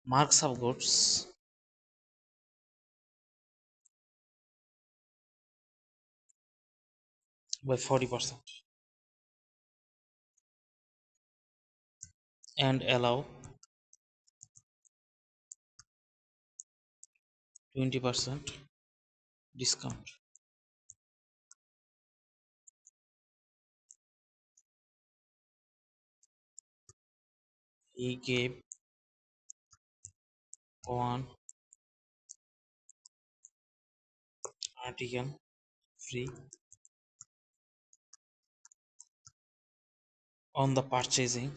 marks of goods by 40% and allow 20% discount. He gave one article free on the purchasing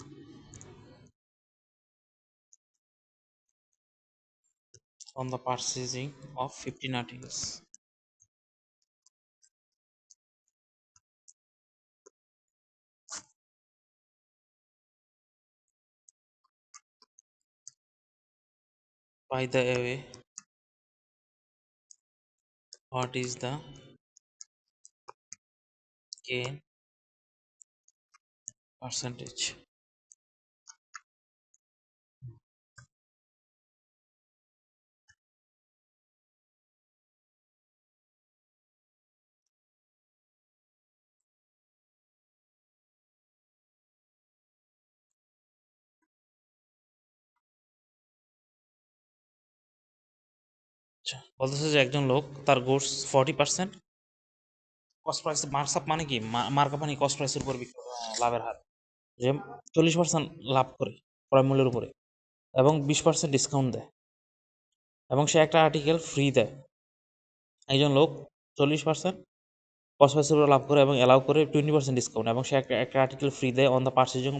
of 15 articles. By the way, what is the gain percentage? আচ্ছা, বলতেছে যে একজন লোক তার goods 40% cost price marks up মানে কি mark up মানে cost প্রাইসের উপর লাভের হার, যে 40% লাভ করে ক্রয় মূল্যের উপরে এবং 20% ডিসকাউন্ট দেয় এবং সে একটা আর্টিকেল ফ্রি দেয়। একজন লোক 40% কস্ট প্রাইসের উপর লাভ করে এবং অ্যালাউ করে 20% ডিসকাউন্ট এবং সে একটা আর্টিকেল ফ্রি দেয় অন দ্য পার্চেজিং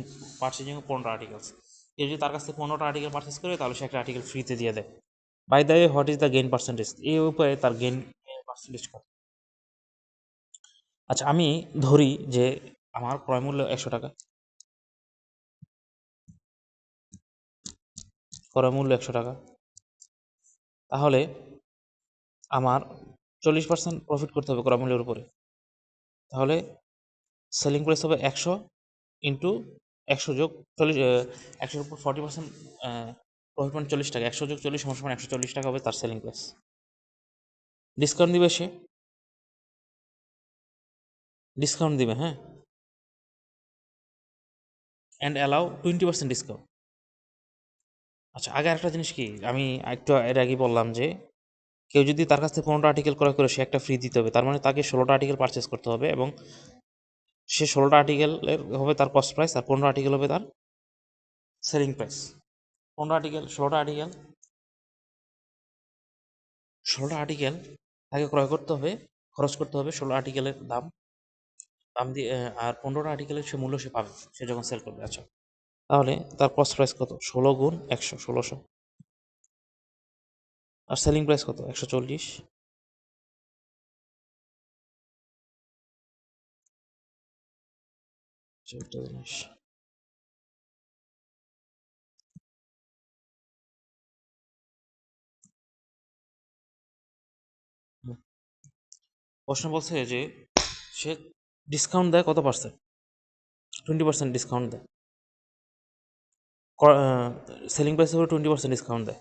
15 আর্টিকেলস। কেউ যদি তার কাছ থেকে 15টা আর্টিকেল পারচেস করে তাহলে সে একটা আর্টিকেল ফ্রিতে দিয়ে দেয়। By the way, what is the gain percentage? এই উপায়ে তার গেইন পার্সেন্টেজ কত? আচ্ছা, আমি ধরি যে আমার ক্রয় মূল্য 100 টাকা, ক্রয় মূল্য 100 টাকা, তাহলে আমার 40% প্রফিট করতে হবে ক্রয় মূল্যের উপরে। তাহলে সেলিং প্রাইস হবে 100 ইন্টু 100 যোগ 40, 100-এর উপর 40% প্রফিট মানে 40 টাকা, 100 যোগ 40 সমান 140 টাকা হবে তার সেলিং প্রাইস। ডিসকাউন্ট দিবে সে, ডিসকাউন্ট দিবে, হ্যাঁ, অ্যান্ড অ্যালাউ 20% ডিসকাউন্ট। আচ্ছা, আগে একটা জিনিস কি আমি একটু এর আগে বললাম যে কেউ যদি তার কাছ থেকে 15টা আর্টিকেল ক্রয় করে সে একটা ফ্রি দিতে হবে, তার মানে তাকে 16টা আর্টিকেল পারচেস করতে হবে এবং সে 16টা আর্টিকেলের হবে তার কস্ট প্রাইস আর 15 আর্টিকেল হবে তার সেলিং প্রাইস। 16টা আর্টিকেল তাকে ক্রয় করতে হবে, খরচ করতে হবে 16 আর্টিকেলের দাম দাম দিয়ে, আর 15টা আর্টিকেলের সে মূল্য সে পাবে সে যখন সেল করবে। আচ্ছা, তাহলে তার কস্ট প্রাইস কত? 16 গুণ 100, 1600। আর সেলিং প্রাইস কত? 140। একটা জিনিস, প্রশ্ন বলছে যে সে ডিসকাউন্ট দেয় কত পার্সেন্ট? 20% ডিসকাউন্ট দেয়, সেলিং প্রাইসের উপরে 20% ডিসকাউন্ট দেয়।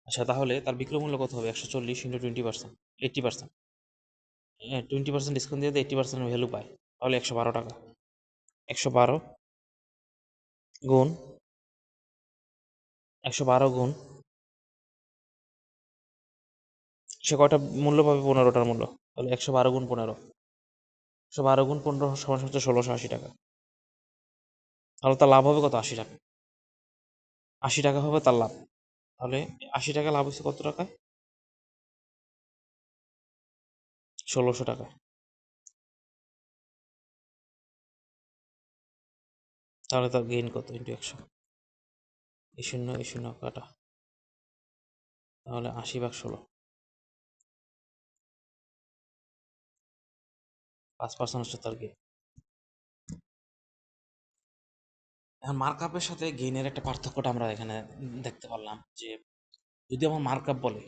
আচ্ছা, তাহলে তার বিক্রয় মূল্য কত হবে? 140 ইন্টু 20%, 80%, 20% ডিসকাউন্ট দিয়ে 80% ভ্যালু পায়, তাহলে 112 টাকা। 112 গুণ 112 গুণ সে কয়টা মূল্য পাবে? 15টার মূল্য। তাহলে 112 গুণ 15, 112 গুণ 15 সমান হচ্ছে 1680 টাকা। তাহলে তার লাভ হবে কত? 80 টাকা। 80 টাকা হবে তার লাভ। তাহলে 80 টাকা লাভ হচ্ছে কত টাকা? 1600 টাকা। তাহলে তার গেইন কত? ইন্টু 100, এই শূন্য এই শূন্য কাটা, তাহলে 80/16, 5% হচ্ছে তার গেইন। এখন মার্কআপের সাথে গেইনের একটা পার্থক্যটা আমরা এখানে দেখতে পারলাম যে যদি আমার মার্কআপ বলে,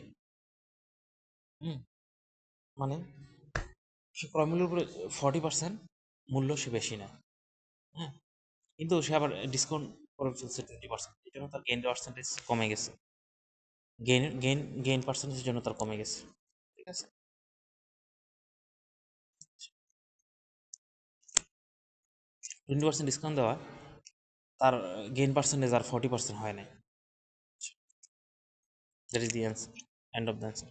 মানে সে ক্রয় মূল্যের উপরে 40% মূল্য সে বেশি নেয়, হ্যাঁ, কিন্তু সে আবার ডিসকাউন্ট করে ফেলছে 20%, এই জন্য তার গেইন পার্সেন্টেজ কমে গেছে। গেইন পার্সেন্টেজের জন্য তার কমে গেছে, ঠিক আছে। 20% ডিসকাউন্ট দেওয়া, তার গেইন পার্সেন্টেজ আর 40% হয় নাই। That is the answer, end of the answer.